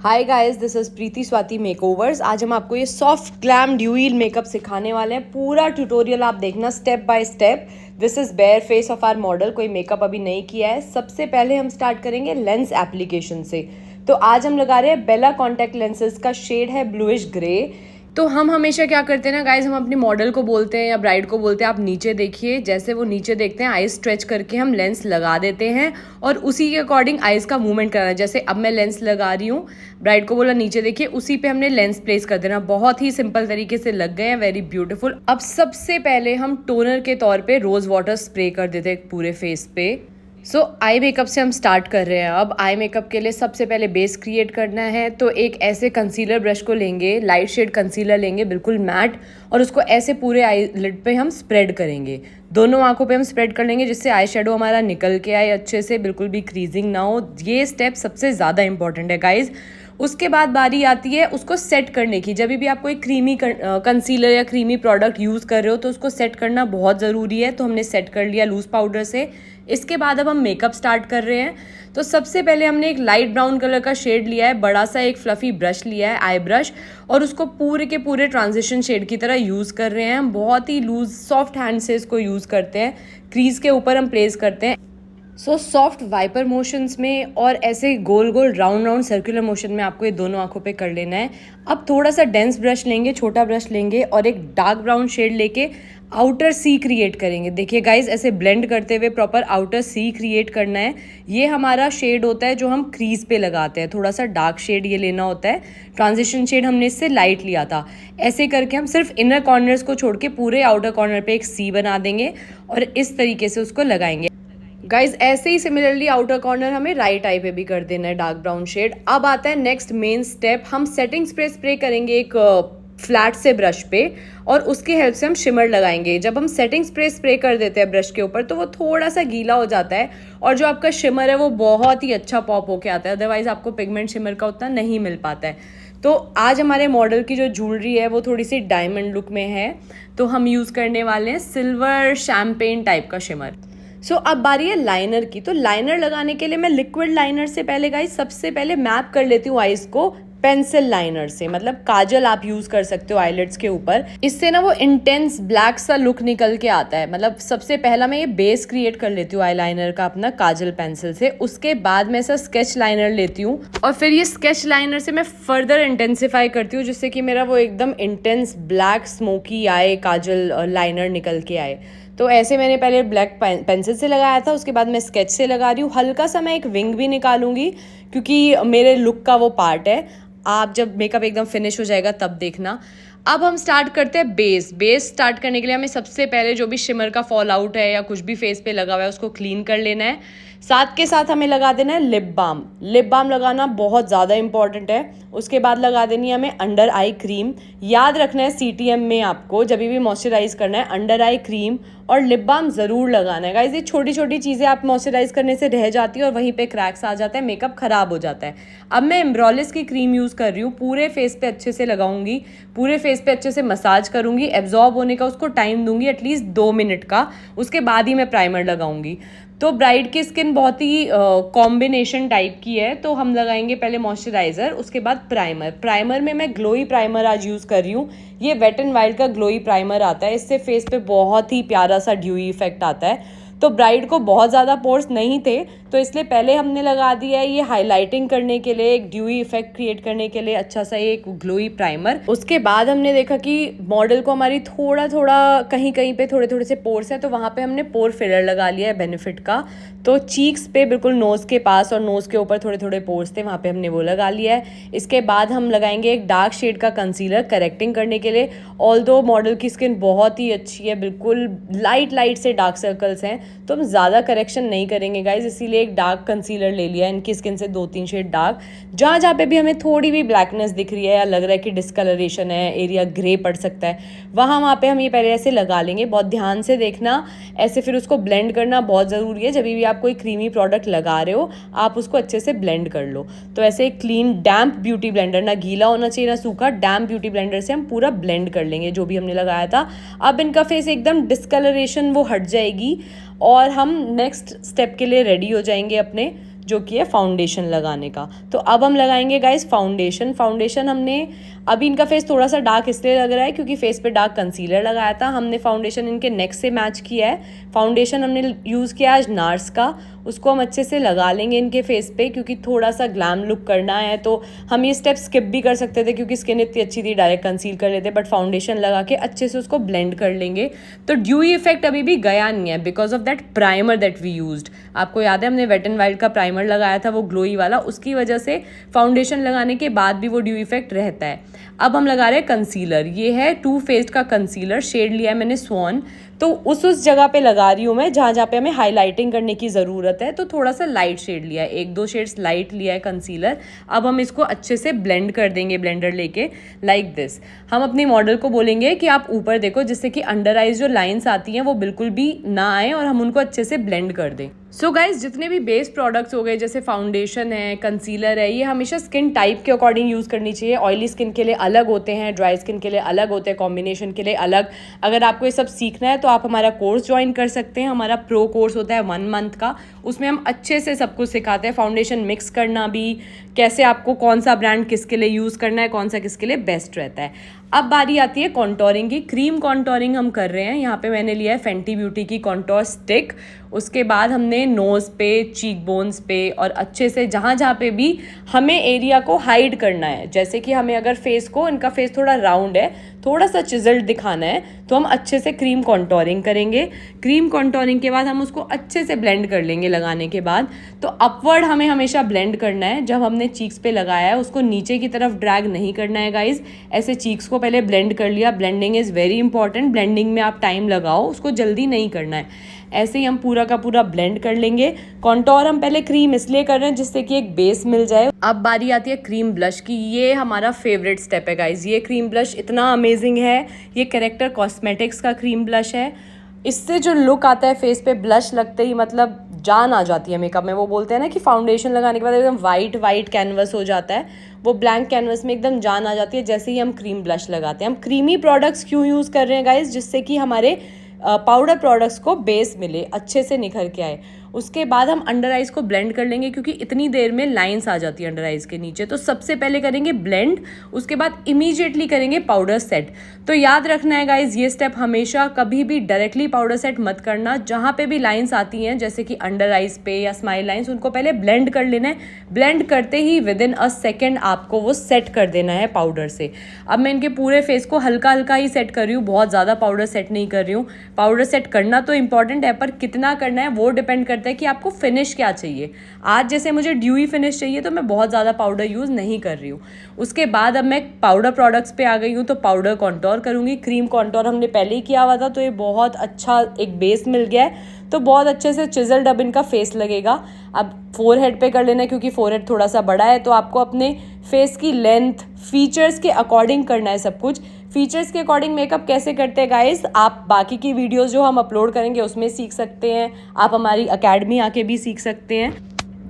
Hi guys, this is Preeti Swati makeovers. आज हम आपको ये सॉफ्ट ग्लैम ड्यूइल मेकअप सिखाने वाले हैं। पूरा ट्यूटोरियल आप देखना step by step. This is bare face of our model, कोई मेकअप अभी नहीं किया है। सबसे पहले हम स्टार्ट करेंगे लेंस एप्लीकेशन से। तो आज हम लगा रहे हैं बेला कॉन्टैक्ट लेंसेज का शेड है ब्लूइश ग्रे। तो हम हमेशा क्या करते हैं ना गाइज, हम अपने मॉडल को बोलते हैं या ब्राइड को बोलते हैं आप नीचे देखिए। जैसे वो नीचे देखते हैं, आईज स्ट्रेच करके हम लेंस लगा देते हैं और उसी के अकॉर्डिंग आईज का मूवमेंट करना है। जैसे अब मैं लेंस लगा रही हूँ, ब्राइड को बोला नीचे देखिए, उसी पे हमने लेंस प्लेस कर देना। बहुत ही सिंपल तरीके से लग गए हैं, वेरी ब्यूटीफुल। अब सबसे पहले हम टोनर के तौर पे रोज वाटर स्प्रे कर देते हैं पूरे फेस पे। आई मेकअप से हम स्टार्ट कर रहे हैं। अब आई मेकअप के लिए सबसे पहले बेस क्रिएट करना है। तो एक ऐसे कंसीलर ब्रश को लेंगे, लाइट शेड कंसीलर लेंगे बिल्कुल मैट, और उसको ऐसे पूरे आई लिड पे हम स्प्रेड करेंगे। दोनों आंखों पे हम स्प्रेड कर लेंगे जिससे आई शेडो हमारा निकल के आए अच्छे से, बिल्कुल भी क्रीजिंग ना हो। ये स्टेप सबसे ज़्यादा इंपॉर्टेंट है गाइज। उसके बाद बारी आती है उसको सेट करने की। जब भी आप कोई क्रीमी कंसीलर या क्रीमी प्रोडक्ट यूज़ कर रहे हो तो उसको सेट करना बहुत ज़रूरी है। तो हमने सेट कर लिया लूज पाउडर से। इसके बाद अब हम मेकअप स्टार्ट कर रहे हैं। तो सबसे पहले हमने एक लाइट ब्राउन कलर का शेड लिया है, बड़ा सा एक फ्लफी ब्रश लिया है, आई ब्रश, और उसको पूरे के पूरे ट्रांजिशन शेड की तरह यूज़ कर रहे हैं। हम बहुत ही लूज सॉफ्ट हैंड से इसको यूज़ करते हैं। क्रीज के ऊपर हम प्लेस करते हैं। सॉफ्ट वाइपर मोशंस में और ऐसे गोल गोल राउंड राउंड सर्कुलर मोशन में आपको ये दोनों आंखों पे कर लेना है। अब थोड़ा सा डेंस ब्रश लेंगे, छोटा ब्रश लेंगे और एक डार्क ब्राउन शेड लेके आउटर सी क्रिएट करेंगे। देखिए गाइज, ऐसे ब्लेंड करते हुए प्रॉपर आउटर सी क्रिएट करना है। ये हमारा शेड होता है जो हम क्रीज पे लगाते हैं। थोड़ा सा डार्क शेड ये लेना होता है। ट्रांजिशन शेड हमने इससे लाइट लिया था। ऐसे करके हम सिर्फ इनर कॉर्नर्स को छोड़ के पूरे आउटर कॉर्नर पे एक सी बना देंगे और इस तरीके से उसको लगाएंगे। गाइज ऐसे ही सिमिलरली आउटर कॉर्नर हमें राइट आई पे भी कर देना है डार्क ब्राउन शेड। अब आता है नेक्स्ट मेन स्टेप। हम सेटिंग स्प्रे करेंगे एक फ्लैट से ब्रश पे और उसकी हेल्प से हम शिमर लगाएंगे। जब हम सेटिंग स्प्रे कर देते हैं ब्रश के ऊपर तो वो थोड़ा सा गीला हो जाता है और जो आपका शिमर है वो बहुत ही अच्छा पॉप होके आता है। अदरवाइज आपको पिगमेंट शिमर का उतना नहीं मिल पाता है। तो आज हमारे मॉडल की जो ज्वेलरी है वो थोड़ी सी डायमंड लुक में है। तो हम यूज़ करने वाले हैं सिल्वर शैम्पेन टाइप का शिमर। अब बारी है लाइनर की। तो लाइनर लगाने के लिए मैं लिक्विड लाइनर से पहले गाइस सबसे पहले मैप कर लेती हूँ आईज को पेंसिल लाइनर से। मतलब काजल आप यूज कर सकते हो आईलिड्स के ऊपर। इससे ना वो इंटेंस ब्लैक सा लुक निकल के आता है। मतलब सबसे पहला मैं ये बेस क्रिएट कर लेती हूँ आई लाइनर का अपना काजल पेंसिल से। उसके बाद मैं ऐसा स्केच लाइनर लेती हूँ और फिर ये स्केच लाइनर से मैं फर्दर इंटेंसिफाई करती हूँ जिससे कि मेरा वो एकदम इंटेंस ब्लैक स्मोकी आए काजल लाइनर निकल के आए। तो ऐसे मैंने पहले ब्लैक पेंसिल से लगाया था, उसके बाद मैं स्केच से लगा रही हूँ। हल्का सा मैं एक विंग भी निकालूंगी क्योंकि मेरे लुक का वो पार्ट है। आप जब मेकअप एकदम फिनिश हो जाएगा तब देखना। अब हम स्टार्ट करते हैं बेस स्टार्ट करने के लिए हमें सबसे पहले जो भी शिमर का फॉल आउट है या कुछ भी फेस पे लगा हुआ है उसको क्लीन कर लेना है। साथ के साथ हमें लगा देना है लिप बाम लगाना बहुत ज़्यादा इंपॉर्टेंट है। उसके बाद लगा देनी है हमें अंडर आई क्रीम। याद रखना है CTM में आपको जब भी मॉइस्चराइज करना है अंडर आई क्रीम और लिप बाम ज़रूर लगाना है। गाइस ये छोटी छोटी चीज़ें आप मॉइस्चराइज करने से रह जाती है और वहीं पे क्रैक्स आ जाता है, मेकअप ख़राब हो जाता है। अब मैं एम्ब्रोलिस की क्रीम यूज़ कर रही हूँ, पूरे फेस पे अच्छे से लगाऊंगी, पूरे फेस पे अच्छे से मसाज करूंगी, एब्जॉर्ब होने का उसको टाइम दूंगी एटलीस्ट 2 मिनट का। उसके बाद ही मैं प्राइमर लगाऊंगी। तो ब्राइड की स्किन बहुत ही कॉम्बिनेशन टाइप की है। तो हम लगाएंगे पहले मॉइस्चराइजर, उसके बाद प्राइमर में मैं ग्लोई प्राइमर आज यूज़ कर रही हूँ। ये वेट एंड वाइल्ड का ग्लोई प्राइमर आता है। इससे फेस पे बहुत ही प्यारा सा ड्यूई इफेक्ट आता है। तो ब्राइड को बहुत ज़्यादा पोर्स नहीं थे तो इसलिए पहले हमने लगा दिया है ये हाइलाइटिंग करने के लिए, एक ड्यूई इफेक्ट क्रिएट करने के लिए अच्छा सा एक ग्लोई प्राइमर। उसके बाद हमने देखा कि मॉडल को हमारी थोड़ा थोड़ा कहीं कहीं पे थोड़े थोड़े से पोर्स हैं तो वहाँ पे हमने पोर फिलर लगा लिया है बेनिफिट का। तो चीक्स पे बिल्कुल नोज़ के पास और नोज़ के ऊपर थोड़े थोड़े पोर्स थे, वहाँ पे हमने वो लगा लिया है। इसके बाद हम लगाएंगे एक डार्क शेड का कंसीलर करेक्टिंग करने के लिए। ऑल्दो मॉडल की स्किन बहुत ही अच्छी है, बिल्कुल लाइट से डार्क सर्कल्स हैं तो हम ज़्यादा करेक्शन नहीं करेंगे गाइज, इसीलिए एक डार्क कंसीलर ले लिया। इनकी स्किन से 2-3 शेड डार्क। जहाँ पे भी हमें थोड़ी भी ब्लैकनेस दिख रही है या लग रहा है कि डिस्कलरेशन है, एरिया ग्रे पड़ सकता है, वहाँ पे हम ये पहले ऐसे लगा लेंगे। बहुत ध्यान से देखना, ऐसे फिर उसको ब्लेंड करना बहुत ज़रूरी है। जब भी आप कोई क्रीमी प्रोडक्ट लगा रहे हो आप उसको अच्छे से ब्लेंड कर लो। तो ऐसे एक क्लीन डैम्प ब्यूटी ब्लेंडर, ना गीला होना चाहिए ना सूखा, डैम्प ब्यूटी ब्लेंडर से हम पूरा ब्लेंड कर लेंगे जो भी हमने लगाया था। अब इनका फेस एकदम डिस्कलरेशन वो हट जाएगी और हम नेक्स्ट स्टेप के लिए रेडी हो जाएंगे अपने। जो कि है फाउंडेशन लगाने का। तो अब हम लगाएंगे गाइस फाउंडेशन हमने अभी इनका फेस थोड़ा सा डार्क इसलिए लग रहा है क्योंकि फेस पे डार्क कंसीलर लगाया था हमने। फाउंडेशन इनके नेक से मैच किया है। फाउंडेशन हमने यूज़ किया आज नार्स का, उसको हम अच्छे से लगा लेंगे इनके फेस पे क्योंकि थोड़ा सा ग्लैम लुक करना है। तो हम ये स्टेप स्किप भी कर सकते थे क्योंकि स्किन इतनी अच्छी थी, डायरेक्ट कंसील कर लेते, बट फाउंडेशन लगा के अच्छे से उसको ब्लेंड कर लेंगे। तो ड्यूई इफेक्ट अभी भी गया नहीं है because of that primer that we used. आपको याद है हमने वेट एंड वाइल्ड का प्राइमर लगाया था, वो ग्लोई वाला, उसकी वजह से फाउंडेशन लगाने के बाद भी वो ड्यूई इफेक्ट रहता है। अब हम लगा रहे हैं कंसीलर। ये है टू फेस्ड का कंसीलर, शेड लिया है मैंने स्वॉन। तो उस जगह पे लगा रही हूँ मैं जहाँ पे हमें हाईलाइटिंग करने की ज़रूरत है, तो थोड़ा सा लाइट शेड लिया है, 1-2 शेड्स लाइट लिया है कंसीलर। अब हम इसको अच्छे से ब्लेंड कर देंगे ब्लेंडर लेके लाइक दिस। हम अपनी मॉडल को बोलेंगे कि आप ऊपर देखो जिससे कि अंडर आइज जो लाइंस आती हैं वो बिल्कुल भी ना आए और हम उनको अच्छे से ब्लेंड कर दें। सो गाइज जितने भी बेस प्रोडक्ट्स हो गए जैसे फाउंडेशन है, कंसीलर है, ये हमेशा स्किन टाइप के अकॉर्डिंग यूज़ करनी चाहिए। ऑयली स्किन के लिए अलग होते हैं, ड्राई स्किन के लिए अलग होते हैं, कॉम्बिनेशन के लिए अलग। अगर आपको ये सब सीखना है तो आप हमारा कोर्स ज्वाइन कर सकते हैं। हमारा प्रो कोर्स होता है 1 मंथ का, उसमें हम अच्छे से सब कुछ सिखाते हैं। फाउंडेशन मिक्स करना भी, कैसे आपको कौन सा ब्रांड किसके लिए यूज़ करना है, कौन सा किसके लिए बेस्ट रहता है। अब बारी आती है कॉन्टोरिंग की। क्रीम कॉन्टोरिंग हम कर रहे हैं। यहाँ पे मैंने लिया है फेंटी ब्यूटी की कॉन्टोर स्टिक। उसके बाद हमने नोज़ पे, चीक बोन्स पे और अच्छे से जहाँ जहाँ पे भी हमें एरिया को हाइड करना है, जैसे कि हमें अगर फेस को, इनका फेस थोड़ा राउंड है, थोड़ा सा चिजल्ड दिखाना है, तो हम अच्छे से क्रीम कॉन्टोरिंग करेंगे। क्रीम कॉन्टोरिंग के बाद हम उसको अच्छे से ब्लेंड कर लेंगे लगाने के बाद। तो अपवर्ड हमें हमेशा ब्लेंड करना है। जब हमने चीक्स पे लगाया है उसको नीचे की तरफ ड्रैग नहीं करना है गाइज। ऐसे चीक्स को पहले ब्लेंड कर लिया। Blending is very important. Blending में आप टाइम लगाओ, उसको जल्दी नहीं करना है। ऐसे ही हम पूरा का पूरा ब्लेंड कर लेंगे। कॉन्टोर हम पहले क्रीम इसलिए कर रहे हैं जिससे कि एक बेस मिल जाए। अब बारी आती है क्रीम ब्लश की। ये हमारा फेवरेट स्टेप है गाइज। ये क्रीम ब्लश इतना अमेजिंग है। ये कैरेक्टर कॉस्मेटिक्स का क्रीम ब्लश है। इससे जो लुक आता है फेस पे, ब्लश लगते ही मतलब जान आ जाती है मेकअप में। वो बोलते हैं ना कि फाउंडेशन लगाने के बाद एकदम वाइट कैनवस हो जाता है, वो ब्लैंक कैनवस में एकदम जान आ जाती है जैसे ही हम क्रीम ब्लश लगाते हैं। हम क्रीमी प्रोडक्ट्स क्यों यूज़ कर रहे हैं गाइज? जिससे कि हमारे पाउडर प्रोडक्ट्स को बेस मिले, अच्छे से निखर के आए। उसके बाद हम अंडर आइज को ब्लेंड कर लेंगे क्योंकि इतनी देर में लाइंस आ जाती है अंडर आइज के नीचे। तो सबसे पहले करेंगे ब्लेंड, उसके बाद इमीडिएटली करेंगे पाउडर सेट। तो याद रखना है गाइज, ये स्टेप हमेशा कभी भी डायरेक्टली पाउडर सेट मत करना। जहाँ पे भी लाइंस आती हैं जैसे कि अंडर आइज पे या स्माइल लाइंस, उनको पहले ब्लेंड कर लेना है। ब्लेंड करते ही विदिन अ सेकेंड आपको वो सेट कर देना है पाउडर से। अब मैं इनके पूरे फेस को हल्का हल्का ही सेट कर रही हूँ, बहुत ज़्यादा पाउडर सेट नहीं कर रही हूँ। पाउडर सेट करना तो इंपॉर्टेंट है, पर कितना करना है वो डिपेंड करता है कि आपको फिनिश क्या चाहिए। आज जैसे मुझे ड्यूई फिनिश चाहिए तो मैं बहुत ज़्यादा पाउडर यूज़ नहीं कर रही हूँ। उसके बाद अब मैं पाउडर प्रोडक्ट्स पे आ गई हूँ, तो पाउडर कॉन्टोर करूँगी। क्रीम कॉन्टोर हमने पहले ही किया हुआ था, तो ये बहुत अच्छा एक बेस मिल गया है, तो बहुत अच्छे से चिजल्ड अब इनका फेस लगेगा। अब फोरहेड पे कर लेना है क्योंकि फोरहेड थोड़ा सा बड़ा है, तो आपको अपने फेस की लेंथ, फीचर्स के अकॉर्डिंग करना है सब कुछ। फीचर्स के अकॉर्डिंग मेकअप कैसे करते हैं गाइस, आप बाकी की वीडियोस जो हम अपलोड करेंगे उसमें सीख सकते हैं। आप हमारी अकेडमी आके भी सीख सकते हैं।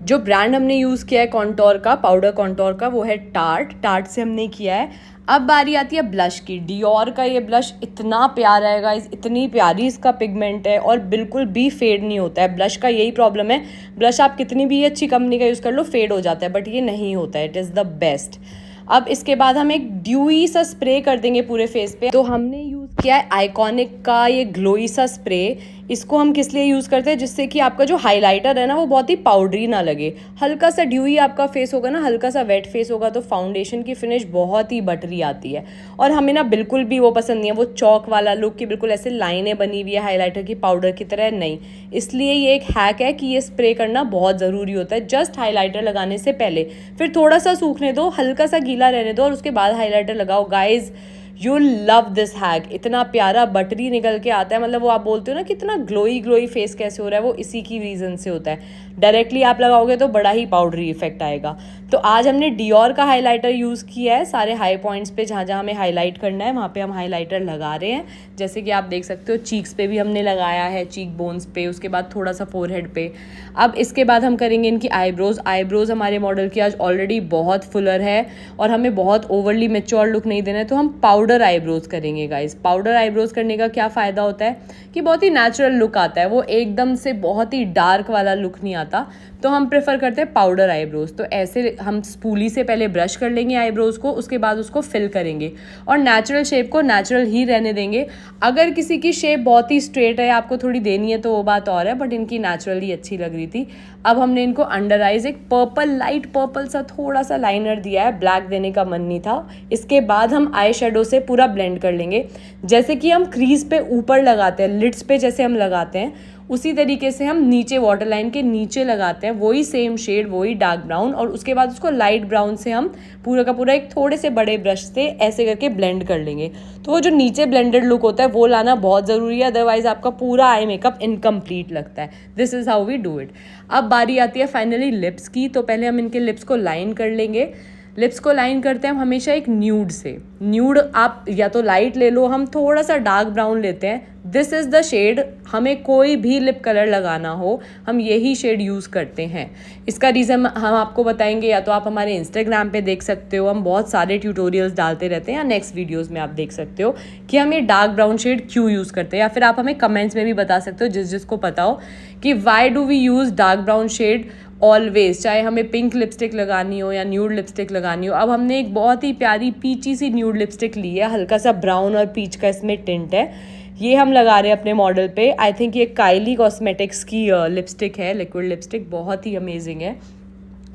जो ब्रांड हमने यूज़ किया है कॉन्टोर का, पाउडर कॉन्टोर का, वो है टार्ट से हमने किया है। अब बारी आती है ब्लश की। डियोर का ये ब्लश इतना प्यारा है गाइस, इतनी प्यारी इसका पिगमेंट है और बिल्कुल भी फेड नहीं होता है। ब्लश का यही प्रॉब्लम है, ब्लश आप कितनी भी अच्छी कंपनी का यूज़ कर लो फेड हो जाता है, बट ये नहीं होता है। It is the best. अब इसके बाद हम एक ड्यूई सा स्प्रे कर देंगे पूरे फेस पे। तो हमने यूज़ किया है आइकॉनिक का ये ग्लोई सा स्प्रे। इसको हम किस लिए यूज़ करते हैं, जिससे कि आपका जो हाइलाइटर है ना वो बहुत ही पाउडरी ना लगे। हल्का सा ड्यूई आपका फेस होगा ना, हल्का सा वेट फेस होगा, तो फाउंडेशन की फिनिश बहुत ही बटरी आती है। और हमें ना बिल्कुल भी वो पसंद नहीं है, वो चौक वाला लुक की बिल्कुल ऐसे लाइनें बनी हुई है हाईलाइटर की पाउडर की तरह, नहीं। इसलिए ये एक हैक है कि ये स्प्रे करना बहुत ज़रूरी होता है जस्ट हाईलाइटर लगाने से पहले। फिर थोड़ा सा सूखने दो, हल्का सा गीला रहने दो और उसके बाद हाईलाइटर लगाओ। Guys you love this hack. इतना प्यारा बटरी निकल के आता है, मतलब वो आप बोलते हो ना कितना ग्लोई फेस कैसे हो रहा है, वो इसी की रीज़न से होता है। डायरेक्टली आप लगाओगे तो बड़ा ही पाउडरी इफेक्ट आएगा। तो आज हमने डियोर का हाइलाइटर यूज़ किया है। सारे हाई पॉइंट्स पे जहाँ जहाँ हमें हाईलाइट करना है वहाँ पे हम हाइलाइटर लगा रहे हैं। जैसे कि आप देख सकते हो चीक्स पे भी हमने लगाया है, चीक बोन्स पे, उसके बाद थोड़ा सा फोरहेड पे। अब इसके बाद हम करेंगे इनकी आईब्रोज हमारे मॉडल की आज ऑलरेडी बहुत फुलर है और हमें बहुत ओवरली मेच्योर लुक नहीं देना है, तो हम पाउडर आईब्रोज करेंगे गाइज। पाउडर आईब्रोज करने का क्या फ़ायदा होता है कि बहुत ही नेचुरल लुक आता है, वो एकदम से बहुत ही डार्क वाला लुक नहीं आता आता, तो हम प्रेफर करते हैं पाउडर आईब्रोज। तो ऐसे हम स्पूली से पहले ब्रश कर लेंगे आईब्रोज को, उसके बाद उसको फिल करेंगे और नेचुरल शेप को नेचुरल ही रहने देंगे। अगर किसी की शेप बहुत ही स्ट्रेट है, आपको थोड़ी देनी है तो वो बात और है, बट इनकी नेचुरली अच्छी लग रही थी। अब हमने इनको अंडर आइज एक पर्पल, लाइट पर्पल सा थोड़ा सा लाइनर दिया है, ब्लैक देने का मन नहीं था। इसके बाद हम आई शेडो से पूरा ब्लेंड कर लेंगे, जैसे कि हम क्रीज पे ऊपर लगाते हैं, लिड्स पे जैसे हम लगाते हैं, उसी तरीके से हम नीचे वाटर लाइन के नीचे लगाते हैं, वही सेम शेड, वही डार्क ब्राउन, और उसके बाद उसको लाइट ब्राउन से हम पूरा का पूरा एक थोड़े से बड़े ब्रश से ऐसे करके ब्लेंड कर लेंगे। तो वो जो नीचे ब्लेंडेड लुक होता है वो लाना बहुत ज़रूरी है, अदरवाइज आपका पूरा आई मेकअप इनकम्प्लीट लगता है। This is how we do it. अब बारी आती है फाइनली लिप्स की। तो पहले हम इनके लिप्स को लाइन कर लेंगे। लिप्स को लाइन करते हैं हम हमेशा एक न्यूड से। न्यूड आप या तो लाइट ले लो, हम थोड़ा सा डार्क ब्राउन लेते हैं। दिस इज़ द शेड, हमें कोई भी लिप कलर लगाना हो हम यही शेड यूज़ करते हैं। इसका रीज़न हम आपको बताएंगे, या तो आप हमारे इंस्टाग्राम पे देख सकते हो, हम बहुत सारे ट्यूटोरियल्स डालते रहते हैं, या नेक्स्ट वीडियोज़ में आप देख सकते हो कि हम ये डार्क ब्राउन शेड क्यों यूज़ करते हैं, या फिर आप हमें कमेंट्स में भी बता सकते हो जिसको पता हो कि why do we use dark brown shade always, चाहे हमें पिंक लिपस्टिक लगानी हो या न्यूड लिपस्टिक लगानी हो। अब हमने एक बहुत ही प्यारी पीची सी न्यूड लिपस्टिक ली है, हल्का सा ब्राउन और पीच का इसमें टिंट है, ये हम लगा रहे हैं अपने मॉडल पे। आई थिंक ये काइली कॉस्मेटिक्स की लिपस्टिक है, लिक्विड लिपस्टिक, बहुत ही अमेजिंग है।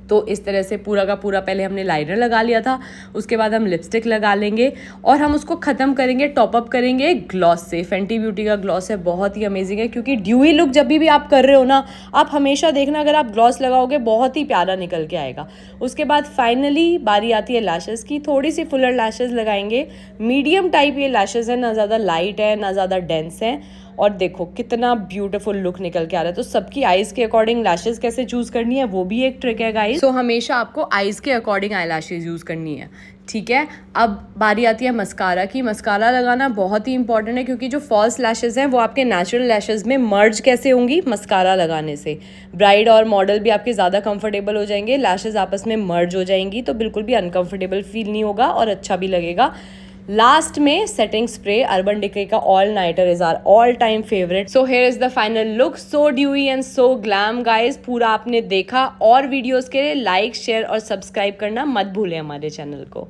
तो इस तरह से पूरा का पूरा पहले हमने लाइनर लगा लिया था, उसके बाद हम लिपस्टिक लगा लेंगे और हम उसको ख़त्म करेंगे, टॉपअप करेंगे ग्लॉस से। फेंटी ब्यूटी का ग्लॉस है, बहुत ही अमेजिंग है, क्योंकि ड्यूई लुक जब भी आप कर रहे हो ना, आप हमेशा देखना अगर आप ग्लॉस लगाओगे बहुत ही प्यारा निकल के आएगा। उसके बाद फाइनली बारी आती है लैशेज़ की। थोड़ी सी फुलर लैशेज़ लगाएंगे, मीडियम टाइप ये लैशेज़ है, ना ज़्यादा लाइट है ना ज़्यादा डेंस है, और देखो कितना ब्यूटीफुल लुक निकल के आ रहा है। तो सबकी आईज के अकॉर्डिंग लैशेज कैसे चूज करनी है वो भी एक ट्रिक है गाइस। सो हमेशा आपको आईज के अकॉर्डिंग आई लैशेज यूज करनी है, ठीक है। अब बारी आती है मस्कारा की। मस्कारा लगाना बहुत ही इंपॉर्टेंट है, क्योंकि जो फॉल्स लैशेज हैं वो आपके नेचुरल लैशेज में मर्ज कैसे होंगी, मस्कारा लगाने से। ब्राइड और मॉडल भी आपके ज़्यादा कंफर्टेबल हो जाएंगे, लैशेज आपस में मर्ज हो जाएंगी, तो बिल्कुल भी अनकंफर्टेबल फील नहीं होगा और अच्छा भी लगेगा। लास्ट में सेटिंग स्प्रे, अर्बन डिके का all nighter is our all time favourite. So here is the final look, so dewy and so glam guys. पूरा आपने देखा, और वीडियोस के लिए लाइक शेयर और सब्सक्राइब करना मत भूलें हमारे चैनल को।